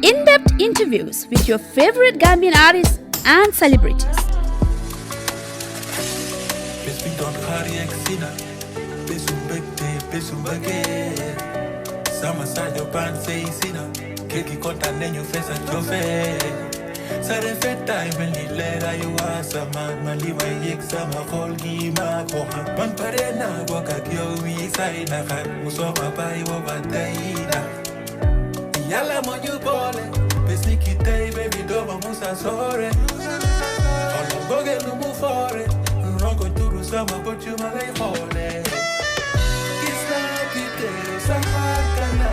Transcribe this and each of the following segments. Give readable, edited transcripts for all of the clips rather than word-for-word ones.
In-depth interviews with your favorite Gambian artists and celebrities. Yalla mo you bole, besniki tay baby do ma musa sore. Olo boge no mu fore, rongo turu sama but you ma lay hole. Kisna kite sahakana.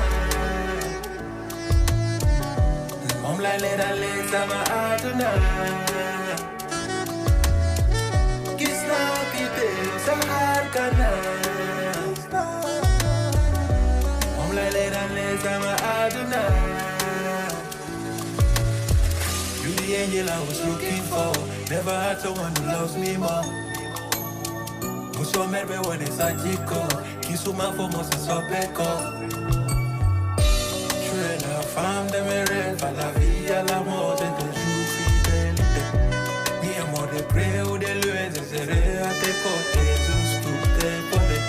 Mom la le sama aduna. Kisna kite sahakana. Mom la le sama aduna. You the angel I was looking for. Never had someone who loves me more. Muso merbe when it's a chico. Kisuma for most is a beko. Shwe la femme de mes rêves. A la vie à la mort et toujours fidélité. Mi amor de près ou de loin. Je serai à tes côtés. Juste pour t'épauler.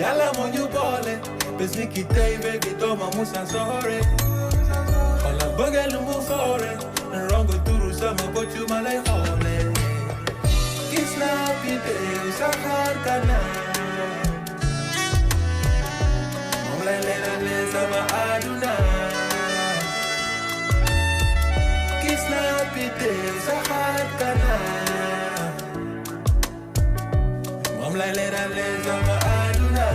Yalla mon you bole. Besniki tay baby do ma musa sore. Ola bugelu mu fore. Rongo turu sama but you ma lay hole. Kisna pide sahar kana. Mom le sama aduna. Kisna pide sahar kana. Mom le sama aduna.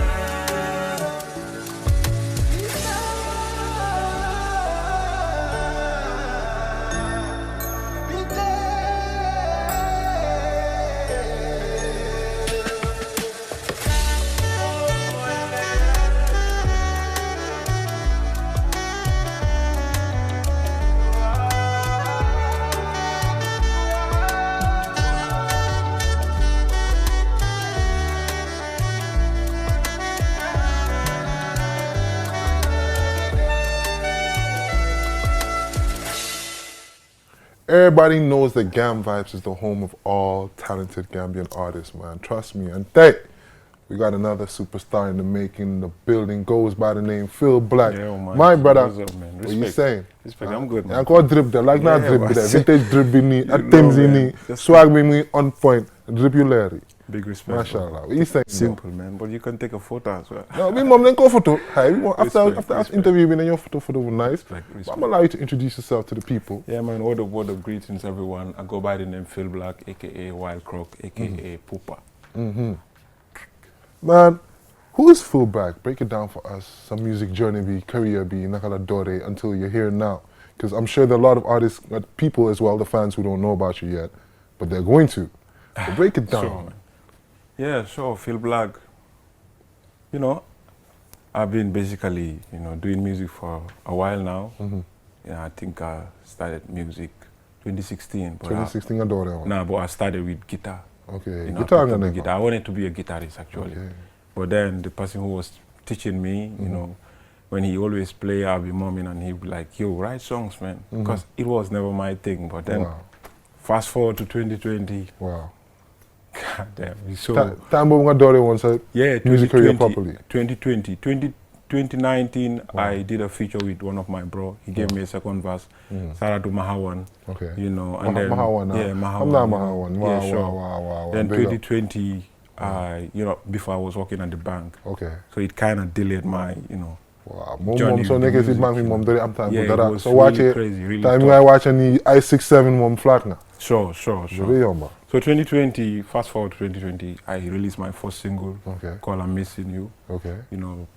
Everybody knows that Gamvibes is the home of all talented Gambian artists, man. Trust me. And we got another superstar in the making. The building goes by the name Philblack. Yeah, man. My brother, What's up, man? what you saying? Respect, I'm good, man. I got drip there, like not drip there. Vintage drip be me, You attempts know, in man. me, swag be me on point, drip you Larry. Big respect. Mashallah. What you saying? Simple, man. But you can take a photo as well. No, me mom then go photo. Hi, after Respect. interview, then your photo was nice. Respect. But I'm allow you to introduce yourself to the people. Yeah, man. Word of greetings, everyone. I go by the name Philblack, aka Wild Croc, aka Poopa. Man, who is Philblack? Break it down for us. Some music journey be, career be, nakala dore until you're here now. Because I'm sure there are a lot of artists, people as well, the fans who don't know about you yet, but they're going to. So break it down. Sure, man. Yeah, sure. Philblack. You know, I've been basically, doing music for a while now. Yeah, I think I started music 2016. But 2016 adore. Nah, but I started with guitar. Okay, I guitar picked up the and guitar. I wanted to be a guitarist actually. Okay. But then the person who was teaching me, when he always play, I'll be mumming and he'd be like, yo, write songs, man. Because it was never my thing. But then fast forward to 2020. Wow. God damn. So, time when adore once music career 2020, properly. 2019, I did a feature with one of my bro. He gave me a second verse. Sarah to Mahawan. Okay. And then Mahawan. Yeah, Mahawan. I'm not Mahawan. Wow, Yeah, sure. wow. Then Big up. 2020, before I was working at the bank. Okay. So it kind of delayed my, Wow. Journey Mom, so with the niggas music, mom mom did it. I'm time Yeah, for it that. was So watch really it. crazy, really Time tough. I watch any I67 mom flat now. Sure. Very yumma. So 2020, fast forward to 2020, I released my first single called I'm Missing You. Okay.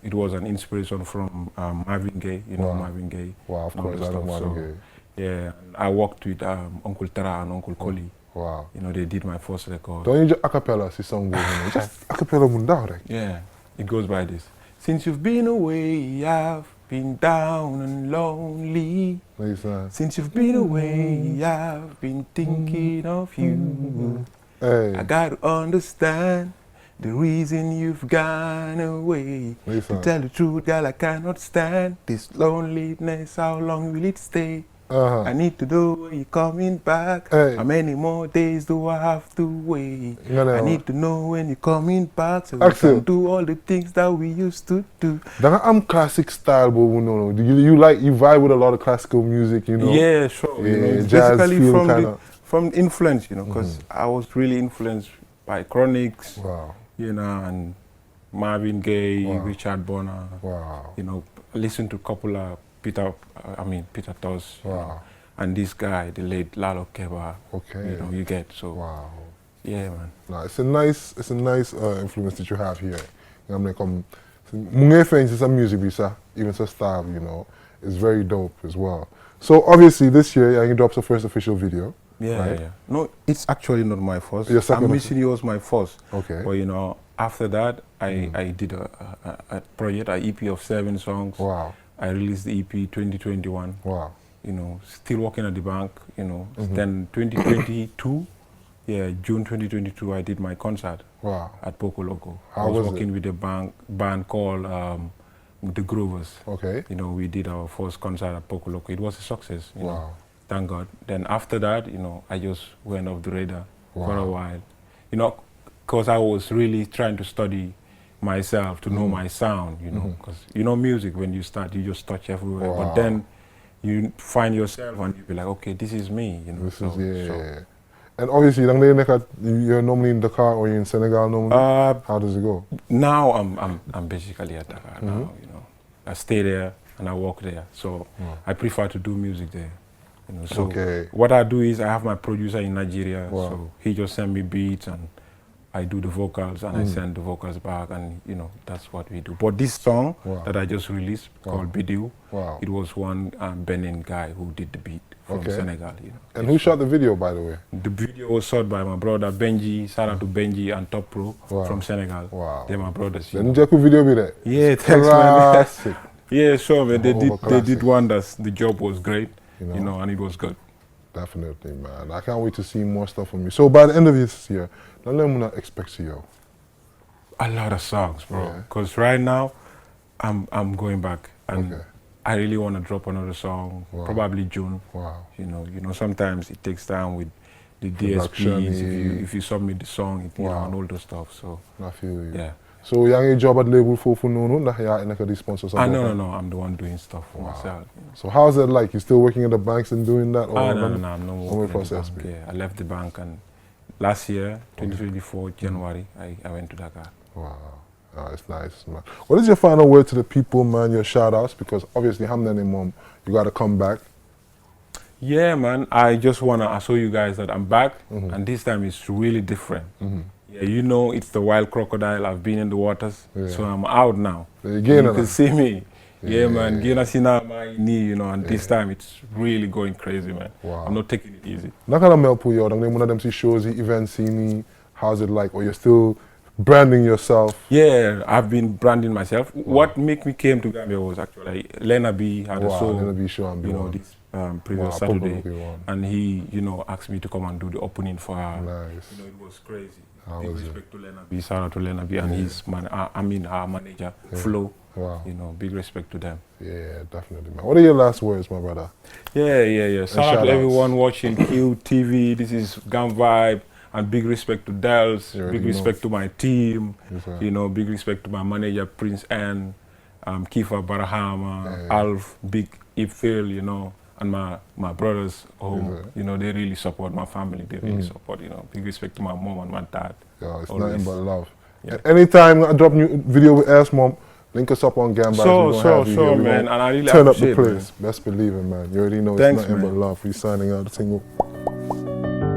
It was an inspiration from Marvin Gaye, Marvin Gaye. Wow, of and all course, that I know stuff. Marvin Gaye. Yeah, I worked with Uncle Tara and Uncle Collie. Wow. They did my first record. Don't you just acapella si song go, just acapella munda right? Yeah, it goes by this. Since you've been away, I've been down and lonely. Listen. Since you've been away, I've been thinking of you. Hey. I gotta understand, the reason you've gone away. Listen. To tell the truth, girl, I cannot stand this loneliness. How long will it stay? I need to know when you're coming back. Hey. How many more days do I have to wait? I need to know when you're coming back so we Axel. can do all the things that we used to do. I'm classic style, but do you vibe with a lot of classical music, you know? Yeah, sure. Yeah, You know, it's jazz basically feel from influence, you know, because I was really influenced by Chronics, Wow. you know, and Marvin Gaye, Wow. Richard Bonner. Wow. You know, listen to a couple of Peter Tosh. You know, Wow. and this guy, the late Lalo Keba. Okay. You know, you get so. Wow. Yeah, man. No, it's a nice influence that you have here. You know, it's some music, even some style, you know, it's very dope as well. So obviously this year, you dropped the first official video. Yeah, right? yeah. No, it's actually not my first. Your second I'm Missing You was my first. Okay. But you know, after that, I did a project, an EP of 7 songs. Wow. I released the EP 2021. Wow. You know, still working at the bank, you know. Then 2022, yeah, June 2022, I did my concert. Wow. At Poco Loco. How I was was working with a band called The Grovers. Okay. You know, we did our first concert at Poco Loco. It was a success, you know. Wow. Thank God. Then after that, you know, I just went off the radar for a while. You know, because I was really trying to study myself, to know my sound, you know. Because, you know, music, when you start, you just touch everywhere. Wow. But then you find yourself and you be like, okay, this is me, you know. This is. And obviously, you're normally in Dakar or you're in Senegal normally? How does it go? Now I'm basically at Dakar now, you know. I stay there and I work there. So I prefer to do music there. You know, so what I do is I have my producer in Nigeria, so he just send me beats and I do the vocals and I send the vocals back, and you know, that's what we do. But this song that I just released called Bidiu, it was one Benin guy who did the beat from Senegal. You know. And who shot the video, by the way? The video was shot by my brother Benji. Shout out to Benji and Top Pro from Senegal. Wow. They're my brothers. The Njaku video be there? Yeah, thanks, man. Yeah, sure, man. They did wonders. The job was great. You know, and it was good. Definitely, man. I can't wait to see more stuff from you. So by the end of this year, let me expect you. A lot of songs, bro. Because right now, I'm going back, and I really want to drop another song, probably June. Wow. You know, sometimes it takes time with the DSPs. If you submit the song, you know, and all those stuff. So I feel you. Yeah. So you have a job at label for no, the sponsors. No, I'm the one doing stuff for myself. You know. So how's it like? You still working at the banks and doing that? No, I'm no more process. Yeah, I left the bank, and last year, 2024 January, I went to Dakar. Wow. Oh, it's nice, man. What is your final word to the people, man? Your shout outs, because obviously Hamdan Mom, you gotta come back. Yeah, man. I just wanna show you guys that I'm back, and this time it's really different. Yeah, you know, it's the wild crocodile. I've been in the waters, so I'm out now. You can see me. Yeah, man. You know, and this time it's really going crazy, man. Wow. I'm not taking it easy. One of them see shows, events, see me. How's it like? Or you're still branding yourself? Yeah, I've been branding myself. What made me came to Gambia was actually Lena B had a show. Lena B show, you know, this previous Saturday, and he, you know, asked me to come and do the opening for her. Nice. You know, it was crazy. Big respect to Lena B. Shout out to Lena B and his man. Our manager Flo. Wow. You know, big respect to them. Yeah, definitely, man. What are your last words, my brother? Yeah. Shout out to everyone watching QTV. This is Gamvibe. And big respect to Dels, big respect to my team, you know, big respect to my manager, Prince N, Kifa Barahama, Alf, Big Ifil, you know, and my brothers home, you know, they really support my family, they really support, you know, big respect to my mom and my dad. Yeah, it's nothing but love. Yeah. Anytime I drop new video with S Mom, link us up on Gamvibes. Sure, man, and I really turn up the appreciate it, place. Best believe it, man. You already know Thanks, it's nothing man. but love. We're signing out the single.